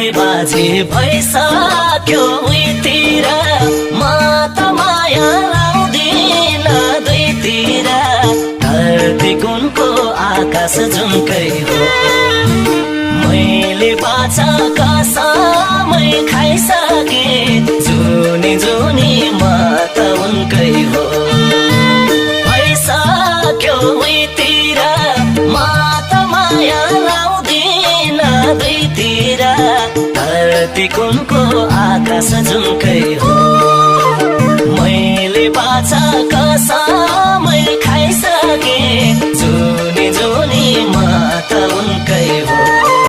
ढोलकै बाजे भइसक्यो उहीतिर म त माया लाउँदिन दुईतिर धरती कुनको आकाश जुनकै हो मैले बाचा कसमै खाइसके जुनी जुनी म त उनकै हो भइसक्यो उहीतिर म त माया लाउँदिन दुईतिर धरती कुनको आकाश जुनकै हो